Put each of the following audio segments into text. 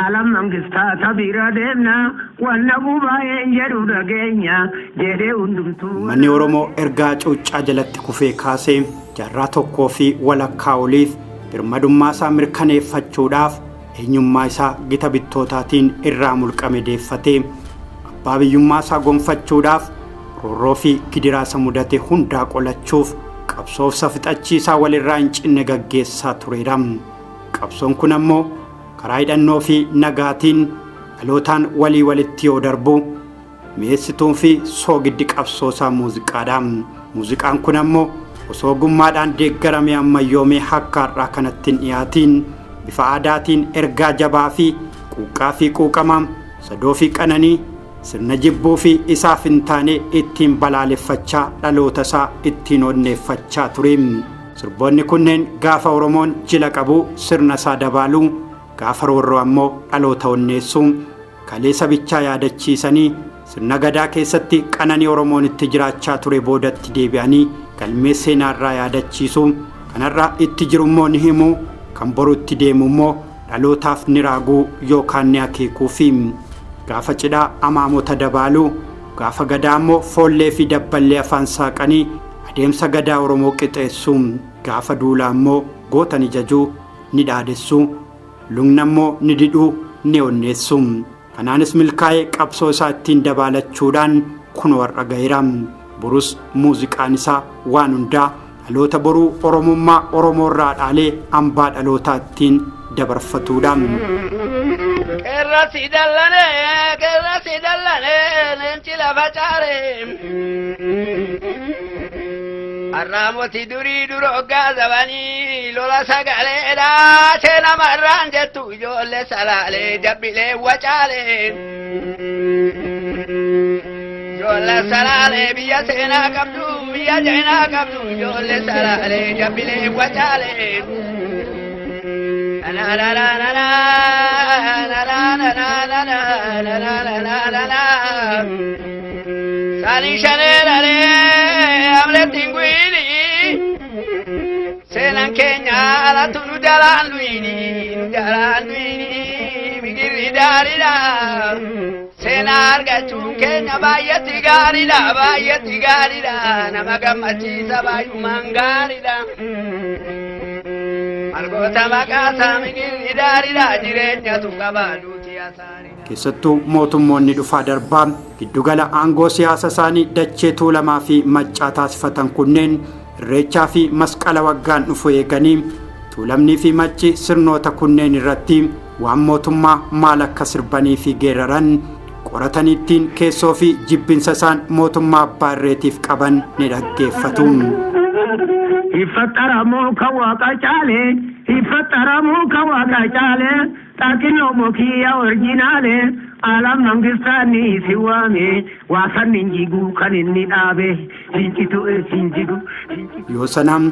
alam mangistaa tabira deemna wanna gubaa'een jedhu dhageenya jedhee hundumtuu. Manni Oromoo ergaa cuuccaa jalatti kufee kaasee jaarraa tokkoo fi walakkaa oliif birmadummaa isaa mirkaneeffachuudhaaf eenyummaa isaa gita bittootaatiin irraa mulqame deeffatee abbaa biyyummaa isaa gonfachuudhaaf roorroo fi gidiraa isa mudate hundaa qolachuuf qabsoof fixachiisaa walirraa hin cinne gaggeessaa tureera. Qabsoon kun ammoo karaa hidhannoo fi nagaatiin dhalootaan walii walitti yoo darbu mi'eessituun fi soogiddi qabsoosaa muuziqaadha. Muuziqaan kun ammoo osoo ogummaadhaan deeggaramee ammayyoomee akka har'aa kanatti hin dhiyaatiin bifa aadaatiin ergaa jabaa fi quuqqaa fi quuqamaa sadoo fi qananii sirna jibbuu fi isaaf hin taane ittiin balaaleffachaa dhaloota isaa ittiin onneeffachaa ture. Sirboonni kunneen gaafa Oromoon jila qabu sirna isaa dabaaluu gaafa roorroo ammoo dhaloota onneessuu kalee sabichaa yaadachiisanii sirna gadaa keessatti qananii Oromoon itti jiraachaa ture boodatti deebi'anii galmee seenaarraa yaadachiisuu kanarraa itti jirummoo ni himuu kan borutti deemu immoo dhalootaaf ni raaguu yookaan ni akeekuufi gaafa cidhaa amaamota dabaaluu gaafa gadaa immoo foollee fi dabballee afaan saaqanii adeemsa gadaa Oromoo qixeessuu gaafa duulaa immoo goota ni jajuu ni dhaadessuu lugna immoo ni didhuu ni onneessuu kanaanis milkaa'ee qabsoo isaa ittiin dabaalachuudhaan kun warra gaheera. Burus muuziqaan isaa waan hundaa dhaloota boruu Oromummaa Oromoorraa dhaalee hambaa dhalootaa ittiin dabarfatuudha. Kerrasi dallane neenchi lafa caare arraamoti durii dura hoggaa zabanii lola sagaleedha seena marraan jettu ijoollee salaalee jabbilee wacaalee ijoollee salaalee biyya seenaa qabdu biyya seenaa qabdu ijoollee salaalee jabbilee wacaalee. Sani shanelale amletin guini senan Kenya ala tunu jalan luini migiri darida senar gachun Kenya bayati garida nama gammachi sabayu mangarida Algoota maqaasaa migirri daariidha jireenya tuqabaaduuti asaanii. Keessattuu mootummoonni dhufaa darbaa giddugala aangoo siyaasa isaanii dachee tuulamaa fi maccaa taasifatan kunneen irreechaa fi masqala waggaan dhufu eeganii tuulamnii fi macci sirnoota kunneen irratti waan mootummaa maal akka sirbanii fi geeraran qorataniittiin keessoo fi jibbinsa isaan mootummaa abbaa irreetiif qaban ni dhaggeeffatu. Ifataramu kawaka chale takino mokia originale alam mangistani siwame wasan ninjigu kaninni dhabe sinjigu yoo sanam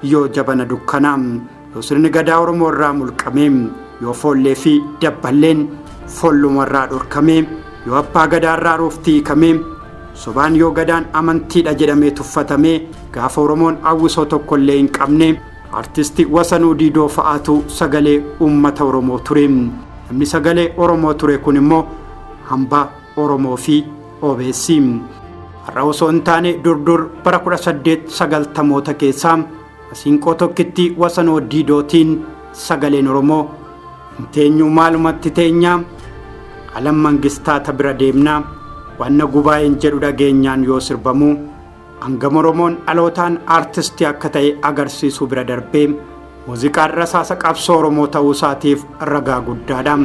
yoo jabana dukkanam yoo sirni gadaa Oromoo irraa mulqameem yoo foollee fi dabballeen folluma irraa dhorkameem yoo abbaa gadaa irraa rooftii kameem sobaan yoo gadaan amantiidha jedhamee tuffatamee gaafa Oromoon awwisoo tokkollee hin qabne artisti Wasanuu Diidoo fa'aatu sagalee uummata Oromoo ture. Namni sagalee Oromoo ture kun immoo hambaa Oromoo fi OBS. Har'a osoo hin taane durdur bara 1890moota keessaa Masiinqoo tokkitti Wasanuu Diidootiin sagaleen Oromoo teenyuu maalumatti teenyaa alam mangistaata bira deemnaa wanna gubaa'een jedhu dhageenyaan yoo sirbamu hangam Oromoon dhalootaan artistii akka ta'e agarsiisuu bira darbee muuziqaan rasaasa qabsoo Oromoo ta'uu isaatiif ragaa guddaadha.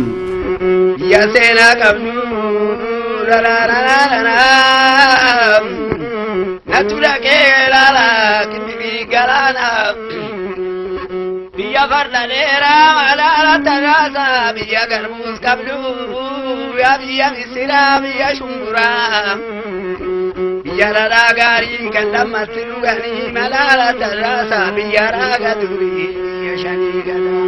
Ya seenaa qabnu natu dhaqee laala kibbii galaana biyya farda dheeraa madaala tagaasa biyya garbuus qabdu biyya misiraa biyya shumburaa biyya raraa gaarii kan lammatti dhuganii madaala tagaasa biyya raaga durii biyya shanii gadaa.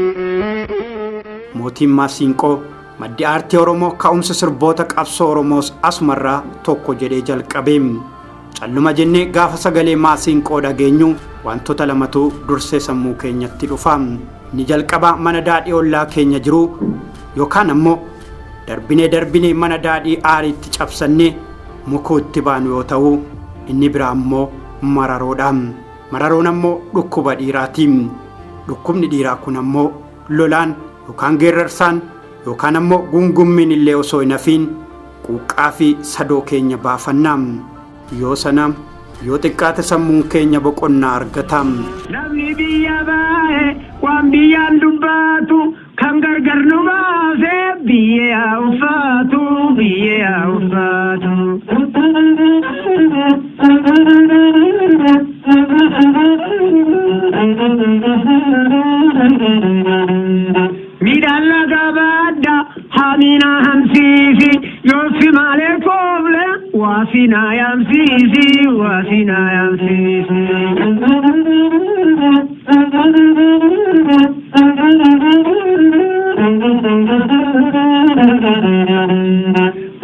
Mootiin Masiinqoo maddi aartii Oromoo ka'umsa sirboota qabsoo Oromoos asumarraa tokko jedhee jalqabee calluma jennee gaafa sagalee Masiinqoo dhageenyu wantoota lamatu dursee sammuu keenyatti dhufa. Ni jalqaba mana daadhii ollaa keenya jiru yookaan ammoo darbinee mana daadhii aariitti cabsannee mukuutti baanu yoo ta'u inni biraa ammoo mararoodha. Mararoon ammoo dhukkuba dhiiraatiin. Dhukkubni dhiiraa kun ammoo lolaan yookaan geerarsaan yookaan ammoo gungummiin illee osoo hin hafiin quuqqaa fi sadoo keenya baafannaa. Yoo sana yoo xiqqaate sammuun keenya boqonnaa argata. Namni biyya bahe waan biyyaan dubbatu kan gargar nu baase biyyee haa uffatu biyyee haa uffatu. Midhaan laga badda hamina hamsiisi yoo si malee kooble waasina yamsiisi waasina yamsiisi.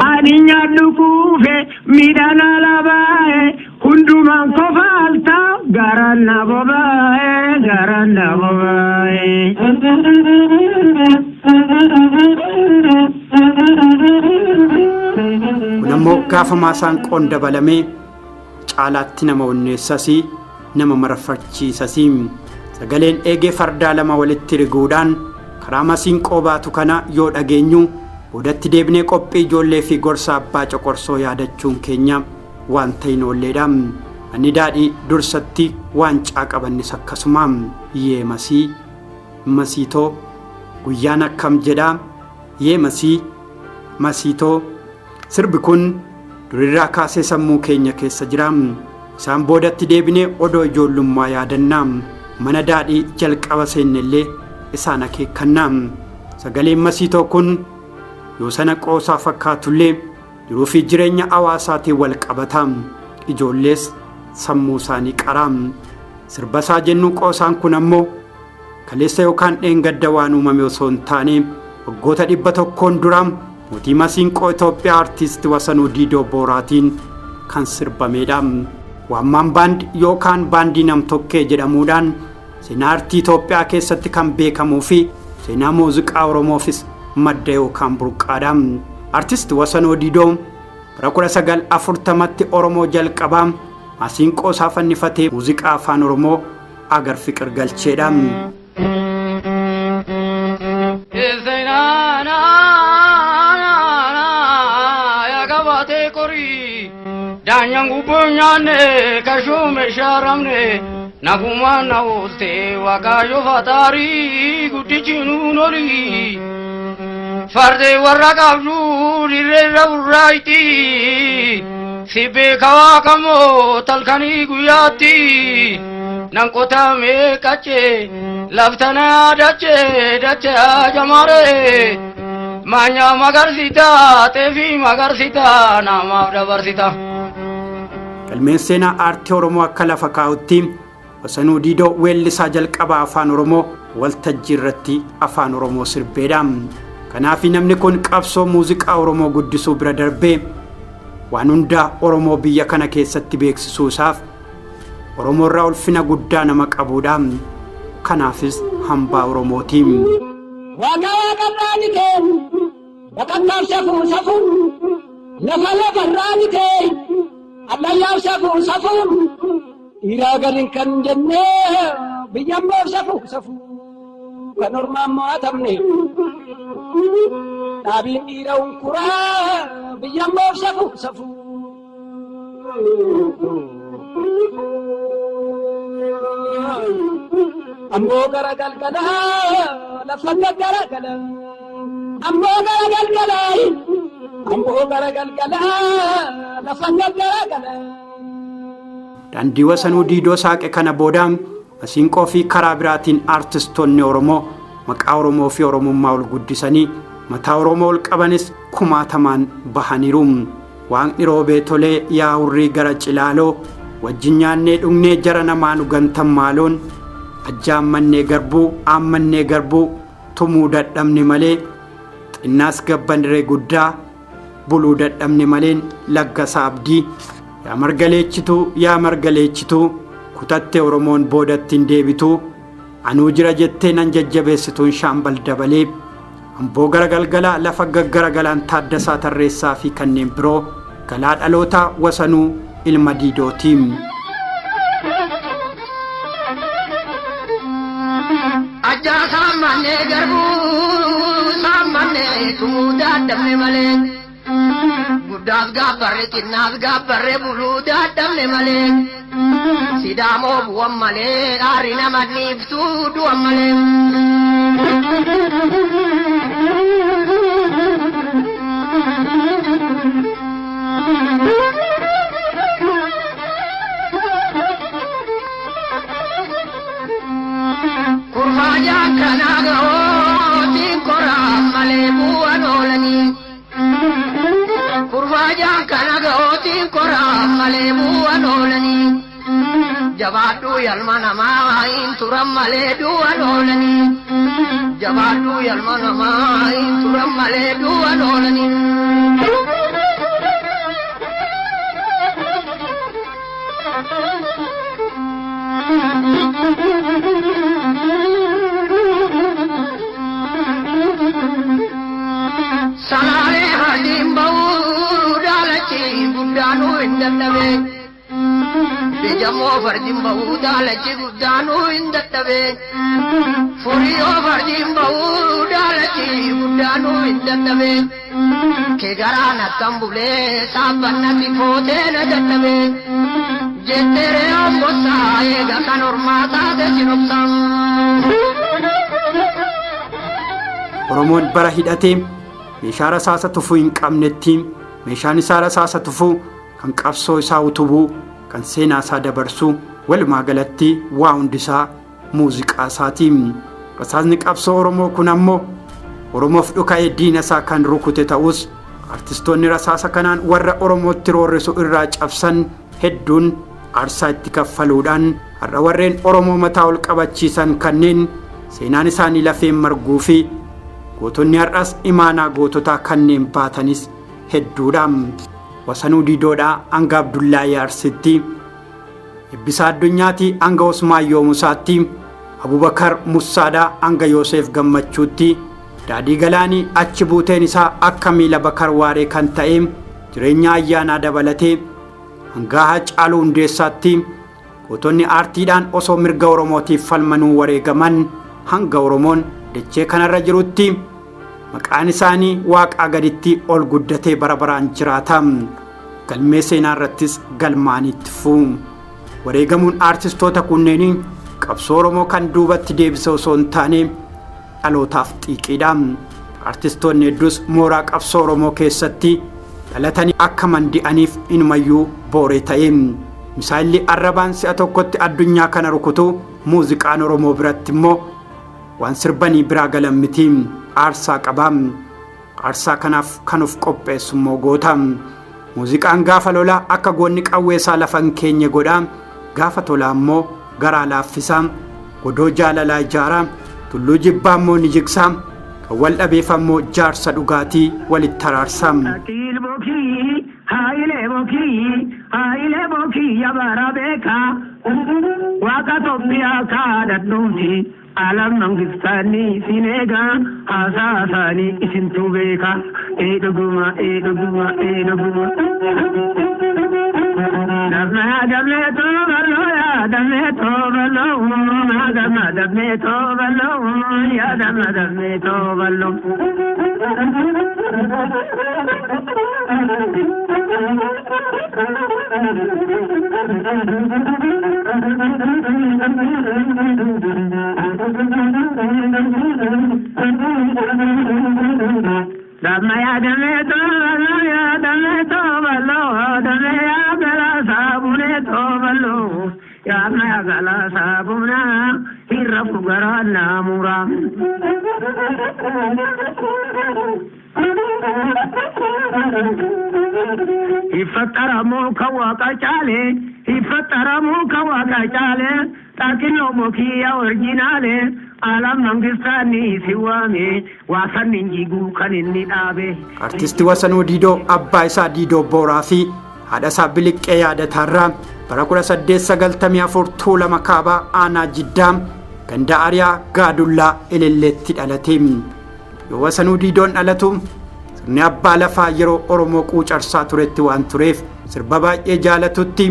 Ani nyaadhu kuufe midhaan ala bahe hundumaan kofaalta garaan na bobaaye garaan na bobaaye. Kun ammoo gaafa maasaan qoon dabalamee caalaatti nama onneessasii nama marfachiisasii. Sagaleen eegee fardaa lama walitti riguudhaan karaa masiinqoo baatu kana yoo dhageenyu boodatti deebinee qophii ijoollee fi gorsa abbaa coqorsoo yaadachuun keenya waan ta'in oolleedha. Manni daadhii dursatti waancaa qabannis akkasuma. Yee masii masiitoo guyyaan akkam jedhaa. Yee masii masiitoo. Sirbi kun durirraa kaasee sammuu keenya keessa jira. Isaan boodatti deebinee odoo ijoollummaa yaadannaa. Mana daadhii jalqaba seennellee isaan akeekannaa. Sagaleen masiitoo kun yoo sana qoosaa fakkaatullee jiruu fi jireenya hawaasaatiin wal qabata. Ijoollees sammuu isaanii qaraa. Sirba isaa jennu qoosaan kun ammoo kaleessa yookaan dheengadda waan uumame osoo hin taane waggoota 100 dura mootii masiinqoo Itoophiyaa artiist Wasanuu Diidoo Booraatiin kan sirbameedha. Waammaan baand yookaan baandii nam-tokkee jedhamuudhaan seenaa artii Itoophiyaa keessatti kan beekamuu fi seenaa muuziqaa Oromoofis madda yookaan burqaadha. Artiist Wasanuu Diidoo bara 1940tti Oromoo jalqabaa masiinqoo isaa fannifatee muuziqaa afaan Oromoo agar fiqir galcheedha. Danyang upunyane kashume sharamne nakuma na uste wakayo fatari gutichinu nori farde warrakabru direra urraiti sibe kawa kamo talkani guyati nankota me kache laftana dache jamare manya magarsita tefi magarsita nama dabarsita. Galmeen seenaa aartii Oromoo akka lafa kaa'utti Wasanuu Diidoo weellisaa jalqabaa afaan Oromoo waltajjii irratti afaan Oromoo sirbeedha. Kanaaf namni kun qabsoo muuziqaa Oromoo guddisuu bira darbee waan hundaa Oromoo biyya kana keessatti beeksisuusaaf Oromoo irraa ulfina guddaa nama qabuudha. Kanaafis hambaa Oromooti. Waaqa raani kee bakakkaaf safuu lafa raani kee ammayyaaf safuu dhiiraa galiin kan jennee biyyammaaf safuu kan ormaan mo'atamne dhaabiin dhiira unkuraa biyyammaaf safuu. Ammoo gara galgala lafa garagala ammoo gara galgala lafa garagala. Daandii Wasanuu Diidoo saaqe kana booda masiinqoo fi karaa biraatiin aartistoonni Oromoo maqaa Oromoo fi Oromummaa ol guddisanii mataa Oromoo ol qabanis kumaatamaan bahaniiru. Waaqni roobee tolee yaa hurrii gara Cilaaloo wajjin nyaannee dhugnee jara namaan dhugantan maaloon ajjaammannee garbuu tumuu dadhabne malee xinnaas gabbandiree guddaa buluu dadhabne maleen Laggasaa Abdii yaa margaleechituu kutatte Oromoon boodatti hin deebituu anuu jira jettee nan jajjabeessituun shaambal dabalee Amboo garagalgalaa lafa gaggaragalaan Taaddasaa Tarreessaa fi kanneen biroo galaa dhaloota Wasanuu ilma Diidootiin. Ajaa saammanee garbuu saammanee tuudaa dabne malee guddaas gaabbarre xinnaas gaabbarre buluudaa dabne malee sidaamoo bu'an malee dhaari nama dhiibtuu du'an malee. Kurvaaja kanaa gahooti koraa malee bu'an oolanii. Kurvaaja kanaa gahooti koraa malee bu'an oolanii. Jabaaduu yalma namaa hin turan malee du'an oolanii. Jabaaduu yalma namaa hin turan malee du'an oolanii. Salaalee hadiin bahuu daalachi guddaanuu hin dadhabe. Bejamoo fardiin bahuu daalachi guddaanuu hin dadhabe. Furiyoo fardiin bahuu daalachi guddaanuu hin dadhabe. Keegaraan akkam bulee saaphannatti footee na dadhabe. Jetteeree ombosaa eega kan hormaa taate sinobsaa. Oromoon bara hidhatee meeshaa rasaasa tufuu hin qabnetti meeshaan isaa rasaasa tufuu kan qabsoo isaa utubuu kan seenaa isaa dabarsuu walumaa galatti waa hundisaa muuziqaa isaatiin. Rasaasni qabsoo Oromoo kun ammoo Oromoof dhuka'ee diina isaa kan rukute ta'us artistoonni rasaasa kanaan warra Oromootti roorrisu irraa cabsan hedduun aarsaa itti kaffaluudhaan har'a warreen Oromoo mataa ol qabachiisan kanneen seenaan isaanii lafeen marguu fi gootonni har'as imaanaa goototaa kanneen baatanis hedduudha. Wasanuu Diidoodhaa hanga Abdullaahi Arsitti, Ebbisaa Addunyaatii hanga Osmaayyoo Musaatti, Abubakar Mussaadhaa hanga Yoosef Gammachuutti, Daadhii Galaanii achi buuteen isaa akka miila Bakar Waaree kan ta'e jireenya ayyaanaa dabalatee hanga Haacaaluu Hundeessaatti gootonni aartiidhaan osoo mirga Oromootiif falmanuu wareegaman hanga Oromoon dachee kanarra jirutti maqaan isaanii waaqaa gaditti ol guddatee bara baraan jiraata. Galmee seenaa irrattis galmaanitti fuu. Wareegamuun aartistoota kunneenii qabsoo Oromoo kan duubatti deebise osoo hin taane dhalootaaf xiiqiidha. Aartistoonni hedduus mooraa qabsoo Oromoo keessatti dhalatanii akka mandi'aniif inumayyuu booree ta'e. Misaa'illi arrabaan si'a tokkotti addunyaa kana rukutu muuziqaan Oromoo biratti immoo waan sirbanii biraa galan miti. Aarsaa qaba. Aarsaa kanaaf kan of qopheessu immoo goota. Muuziqaan gaafa lolaa akka goonni qawweesaa lafan keenya godha. Gaafa tolaa immoo garaa laaffisa. Godoo jaalalaa ijaara. Tulluu jibbaa immoo ni jigsa. Kan wal dhabeef ammoo jaarsa dhugaatii walitti araarsa. Haayilee bookii yabaara beekaa waaqa Itoophiyaa kaadhadhuuti alam mangistaanii siin eegaa haasaa isaanii isintuu beekaa dhuguma dhuguma. Dabnee toobaloo yaa dabnee toobaloo maa dabnee toobaloo yaa dabnee toobaloo. Damma ya dame to ballo ya dame to ballo dame ya gala sabune to ballo ya ma gala sabuna hirra fugara namura. Ifataramu kawaka chale takino mokia originale alam mangistani siwame wasan ninjigu kaninni dhabe. Artisti Wasanuu Diidoo abbaa isaa Diidoo Booraa fi haadha isaa Biliqqee Yaadatarraa bara 1894 Tuulama Kaabaa Aanaa Jiddaa ganda Ariyaa Gaadullaa Elelleetti dhalate. yoo Wasanuu Diidoon dhalatu sirni abbaa lafaa yeroo Oromoo quucarsaa turetti waan tureef sirba baay'ee jaalatutti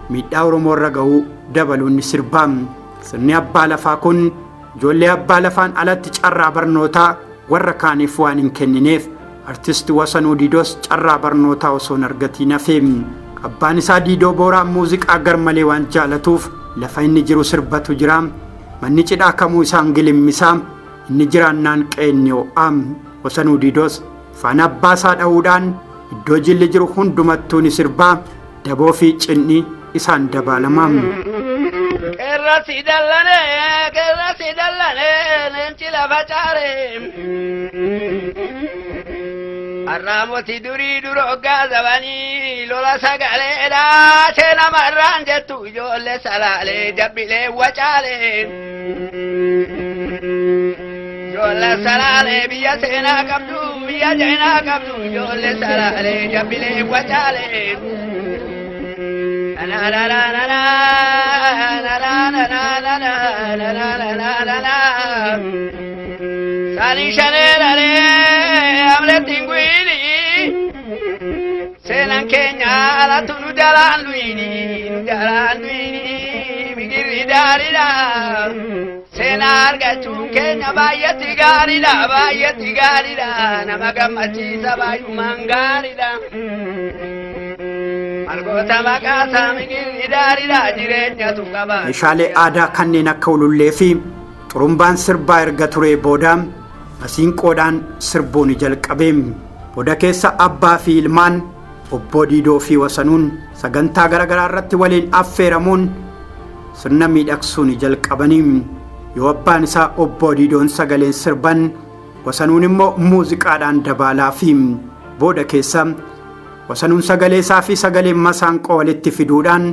miidhaa Oromoo irra ga'uu dabaluun sirbaa. Sirni abbaa lafaa kun ijoollee abbaa lafaan alatti carraa barnootaa warra kaaniif waan hin kennineef artisti Wasanuu Diidoos carraa barnootaa osoo hin argatiin hafe. Abbaan isaa Diidoo Booraa muuziqaa garmalee waan jaalatuuf lafa inni jiru sirbatu jira. Manni cidhaa kamuu isaan gilimmisaa inni jiraannaan qe'een ho'aa. Wasanuu Diidoos faana abbaa isaa dha'uudhaan iddoo jilli jiru hundumattuu ni sirbaa. Daboo fi cinni isaan dabalamaa. Kerrasi dallane neenchi lafa caare. Arraamoti durii duroggaa zabanii lola sagaleedhaa seena marraan jettu ijoollee salaalee jabbilee wacaalee. Ijoollee salaalee biyya seenaa qabdu biyya seenaa qabdu ijoollee salaalee jabbilee wacaalee. Sani shaneerale amletiin guini seenaan keenya alatu nu jalaan duini migirri daariidha seenaa argachuun keenya baay'eetti gaariidha nama gammachiisa baay'umaan gaariidha. Meeshaalee aadaa kanneen akka ulullee fi xurumbaan sirbaa erga turee booda masiinqoodhaan sirbuun jalqabee. Booda keessa abbaa fi ilmaan obbo Diidoo fi Wasanuun sagantaa garaagaraa irratti waliin affeeramuun sirna miidhagsuun jalqabanii. Yoo abbaan isaa obbo Diidoon sagaleen sirban Wasanuun immoo muuziqaadhaan dabalaa fi booda keessa Wasanuun sagalee isaa fi sagaleen masaanqoo walitti fiduudhaan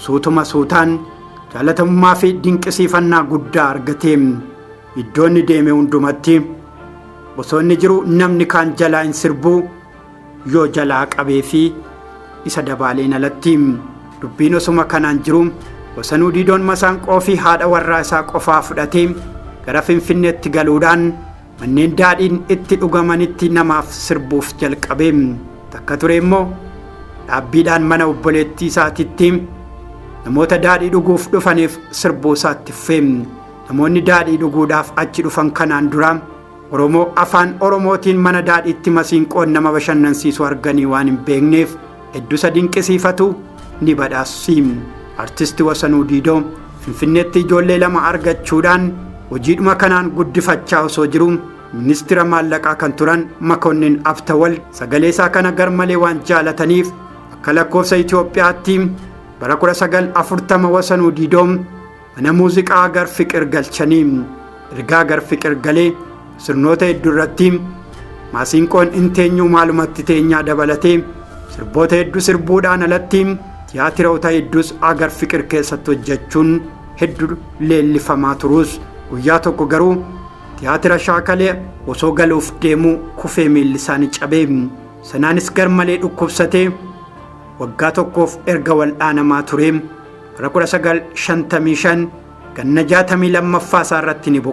suutuma suutaan jaalatamummaa fi dinqisiifannaa guddaa argatee. Iddoo inni deeme hundumatti osoo inni jiru namni kaan jalaa hin sirbu yoo jalaa qabee fi isa dabaaleen alatti. Dubbiin osuma kanaan jiru Wasanuu Diidoon masaanqoo fi haadha warraa isaa qofaa fudhatee gara Finfinneetti galuudhaan manneen daadhiin itti dhugamanitti namaaf sirbuuf jalqabee. Takka ture immoo dhaabbiidhaan mana obboleettii isaatiitti namoota daadhii dhuguuf dhufaniif sirbuu isaatti fufee. Namoonni daadhii dhuguudhaaf achi dhufan kanaan dura Oromoo afaan Oromootiin mana daadhiitti masiinqoon nama bashannansiisu arganii waan hin beekneef hedduu isa dinqisiifatu ni badhaasi. Artisti Wasanuu Diidoo Finfinneetti ijoollee 2 argachuudhaan hojiidhuma kanaan guddifachaa osoo jiru ministeera maallaqaa kan turan Makonnin Aftawal sagalee isaa kana garmalee waan jaalataniif akka lakkoofsa Itoophiyaatti bara 1940 Wasanuu Diidoo mana muuziqaa Agar Fiqir galchanii. Ergaa Agar Fiqir galee sirnoota hedduu irratti masiinqoon inteenyuu maalumatti teenyaa dabalatee sirboota hedduu sirbuudhaan alatti tiyaatiroota hedduus Agar Fiqir keessatti hojjechuun hedduu leellifamaa turus guyyaa tokko garuu tiyaatira shaakalee osoo galuuf deemuu kufee miilli isaanii cabee. Sanaanis garmalee dhukkubsatee waggaa tokkoof erga wal'aanamaa ture bara 1955 ganna 62ffaa isaa irratti ni boqote.